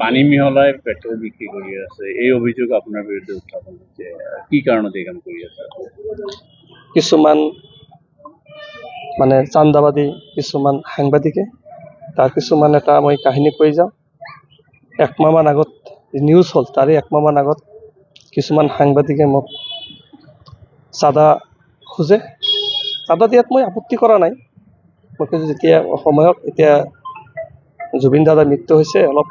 পানী মিহলাই পেট্ৰোল বিক্ৰি কৰি আছে এই অভিযোগ আপোনাৰ বিৰুদ্ধে উত্থাপন হৈছে কি কাৰণত এই কাম কৰি আছে কিছুমান মানে চান্দাবাদী কিছুমান সাংবাদিকে তাৰ কিছুমান এটা মই কাহিনী কৈ যাওঁ একমাহমান আগত নিউজ হ'ল তাৰে একমাহমান আগত কিছুমান সাংবাদিকে মোক চাঁদা খোজে চাঁদা দিয়াত মই আপত্তি কৰা নাই মই কৈছোঁ যেতিয়া সময়ত এতিয়া জুবিন দাদাৰ মৃত্যু হৈছে অলপ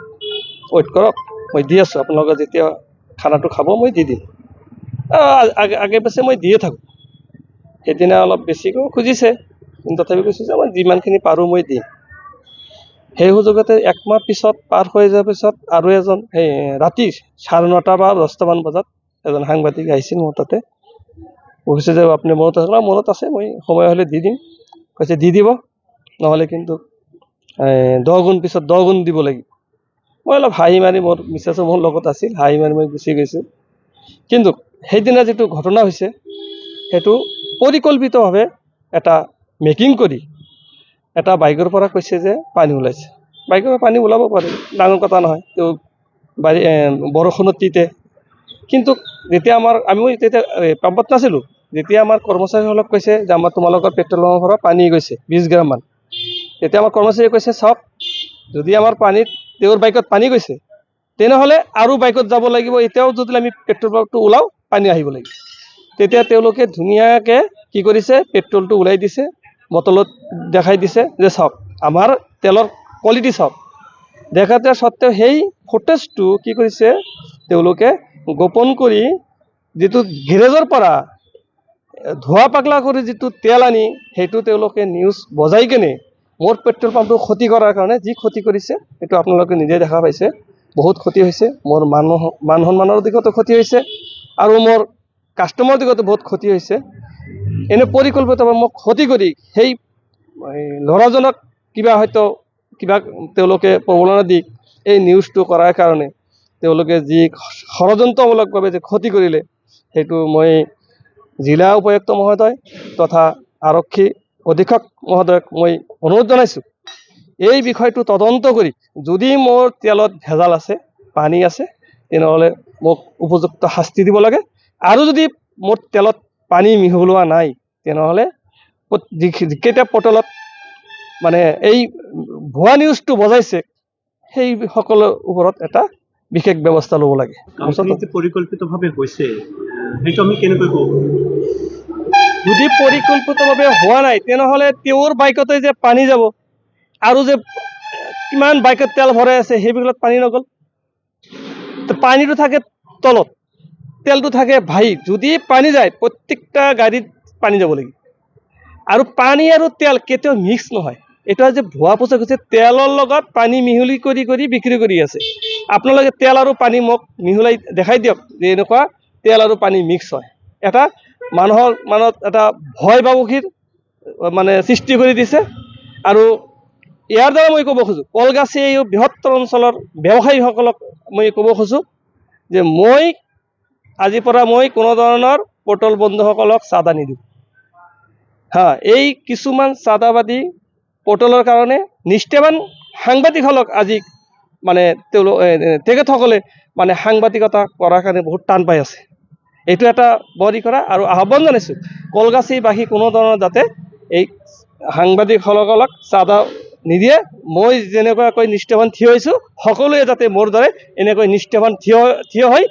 ৱেইট কৰক মই দি আছোঁ আপোনালোকে যেতিয়া খানাটো খাব মই দি দিম আগে পাছে মই দিয়ে থাকোঁ সেইদিনা অলপ বেছিকৈ খুজিছে কিন্তু তথাপি কৈছোঁ যে মই যিমানখিনি পাৰোঁ মই দিম সেই সুযোগতে একমাহ পিছত পাৰ হৈ যোৱাৰ পিছত আৰু এজন সেই ৰাতি 9:30 বা 10টামান বজাত এজন সাংবাদিক আহিছিল মোৰ তাতে কৈছে যে আপুনি মনত আছে মই সময় হ'লে দি দিম কৈছে দি দিব নহ'লে কিন্তু 10 গুণ পিছত 10 গুণ দিব লাগিব মই অলপ হাঁহি মাৰি মোৰ মিছেছো মোৰ লগত আছিল হাঁহি মাৰি মই গুচি গৈছোঁ কিন্তু সেইদিনা যিটো ঘটনা হৈছে সেইটো পৰিকল্পিতভাৱে এটা মেকিং কৰি এটা বাইকৰ পৰা কৈছে যে পানী ওলাইছে বাইকৰ পৰা পানী ওলাব পাৰে ডাঙৰ কথা নহয় তো বৰষুণত তিতে কিন্তু যেতিয়া মই তেতিয়া পাম্পত নাছিলোঁ যেতিয়া আমাৰ কৰ্মচাৰীসকলক কৈছে যে তোমালোকৰ পেট্ৰল পাম্পৰ পৰা পানী গৈছে 20 গ্ৰামমান তেতিয়া আমাৰ কৰ্মচাৰীয়ে কৈছে চাওক যদি আমাৰ পানীত তেওঁৰ বাইকত পানী গৈছে তেনেহ'লে আৰু বাইকত যাব লাগিব এতিয়াও যদি আমি পেট্ৰল পাম্পটো ওলাওঁ পানী আহিব লাগিব তেতিয়া তেওঁলোকে ধুনীয়াকৈ কি কৰিছে পেট্ৰলটো ওলাই দিছে বটলত দেখাই দিছে যে চাওক আমাৰ তেলৰ কোৱালিটি চাওক দেখাতে সত্ত্বেও সেই ফুটেজটো কি কৰিছে তেওঁলোকে গোপন কৰি যিটো গেৰেজৰ পৰা ধোৱা পাগলা কৰি যিটো তেল আনি সেইটো তেওঁলোকে নিউজ বজাই কেনে মোৰ পেট্ৰল পাম্পটো ক্ষতি কৰাৰ কাৰণে যি ক্ষতি কৰিছে সেইটো আপোনালোকে নিজে দেখা পাইছে বহুত ক্ষতি হৈছে মোৰ মান সন্মানৰ দিশতো ক্ষতি হৈছে আৰু মোৰ কাষ্টমাৰৰ দিশতো বহুত ক্ষতি হৈছে এনে পৰিকল্পিতভাৱে মোক ক্ষতি কৰি সেই ল'ৰাজনক হয়তো তেওঁলোকে প্ৰবলনা দি এই নিউজটো কৰাৰ কাৰণে তেওঁলোকে যি ষড়যন্ত্ৰমূলকভাৱে যে ক্ষতি কৰিলে সেইটো মই জিলা উপায়ুক্ত মহোদয় তথা আৰক্ষী অধীক্ষক মহোদয়ক মই অনুৰোধ জনাইছোঁ এই বিষয়টো তদন্ত কৰি যদি মোৰ তেলত ভেজাল আছে পানী আছে তেনেহ'লে মোক উপযুক্ত শাস্তি দিব লাগে আৰু যদি মোৰ তেলত পানী মিহলোৱা নাই তেনেহ'লে যিকেইটা পটলত মানে এই ভুৱা নিউজটো বজাইছে সেই সকলৰ ওপৰত এটা বিশেষ ব্যৱস্থা ল'ব লাগে পৰিকল্পিতভাৱে হৈছে সেইটো আমি কেনেকৈ ক'ব যদি পৰিকল্পিতভাৱে হোৱা নাই তেনেহ'লে তেওঁৰ বাইকতে যে পানী যাব আৰু যে কিমান বাইকত তেল ভৰাই আছে সেইবিলাক পানী নগ'ল পানীটো থাকে তলত তেলটো থাকে ভাঁহিত যদি পানী যায় প্ৰত্যেকটা গাড়ীত পানী যাব লাগিব আৰু পানী আৰু তেল কেতিয়াও মিক্স নহয় এটা যে ভুৱা প্ৰচাৰ হৈছে তেলৰ লগত পানী মিহলি কৰি বিক্ৰী কৰি আছে আপোনালোকে তেল আৰু পানী মোক মিহলাই দেখাই দিয়ক যে এনেকুৱা তেল আৰু পানী মিক্স হয় এটা মানুহৰ মনত এটা ভয় ভাবুকিৰ মানে সৃষ্টি কৰি দিছে আৰু ইয়াৰ দ্বাৰা মই ক'ব খোজোঁ কলগাছি এই বৃহত্তৰ অঞ্চলৰ ব্যৱসায়ীসকলক মই ক'ব খোজোঁ যে মই আজিৰ পৰা মই কোনো ধৰণৰ পেট্ৰল বন্ধুসকলক চাঁদা নিদিওঁ এই কিছুমান চাঁদাবাদী পেট্ৰলৰ কাৰণে নিষ্ঠাবান সাংবাদিকসকলক আজি মানে তেখেতসকলে মানে সাংবাদিকতা কৰাৰ কাৰণে বহুত টান পাই আছে এইটো এটা বৰি কৰা আৰু আহ্বান জনাইছোঁ কলগাছিবাসী কোনো ধৰণৰ যাতে এই সাংবাদিকসকলক চাঁদা নিদিয়ে মই যেনেকুৱাকৈ নিষ্ঠাবান থিয় হৈছোঁ সকলোৱে যাতে মোৰ দৰে এনেকৈ নিষ্ঠাবান থিয় হৈ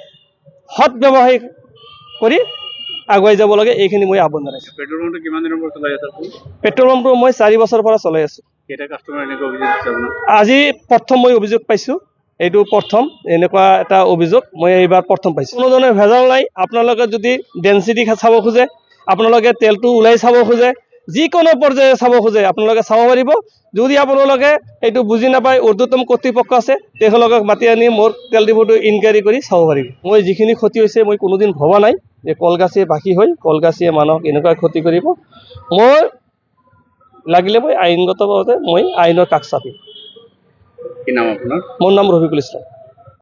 সৎ ব্যৱসায় কৰি আগুৱাই যাব লাগে এইখিনি মই আহ্বান জনাইছোঁ পেট্ৰল পাম্পটো কিমান দিনৰ পৰা চলাই আছে আপুনি পেট্ৰল পাম্পটো মই 4 বছৰৰ পৰা চলাই আছোঁ কেইটা কাষ্টমাৰ এনেকৈ অভিযোগ দিছে আপোনাক আজি প্ৰথম মই অভিযোগ পাইছোঁ এইটো প্ৰথম এনেকুৱা এটা অভিযোগ মই এইবাৰ প্ৰথম পাইছোঁ কোনো ধৰণৰ ভেজাল নাই আপোনালোকে যদি ডেঞ্চিটি চাব খোজে আপোনালোকে তেলটো ওলাই চাব খোজে যিকোনো পৰ্যায়ে চাব খোজে আপোনালোকে চাব পাৰিব যদি আপোনালোকে এইটো বুজি নাপায় ঊৰ্ধ্বতম কৰ্তৃপক্ষ আছে তেওঁলোকক মাতি আনি মোৰ তেল ডিপুটো ইনকুৱাৰী কৰি চাব পাৰিব মই যিখিনি ক্ষতি হৈছে মই কোনোদিন ভবা নাই যে কলগাছিয়ে বাকী হৈ কলগাছিয়ে মানুহক এনেকুৱা ক্ষতি কৰিব মই লাগিলে মই আইনগতভাৱে মই আইনৰ কাষ চাপিম কি নাম আপোনাৰ মোৰ নাম ৰফিকুল ইছলাম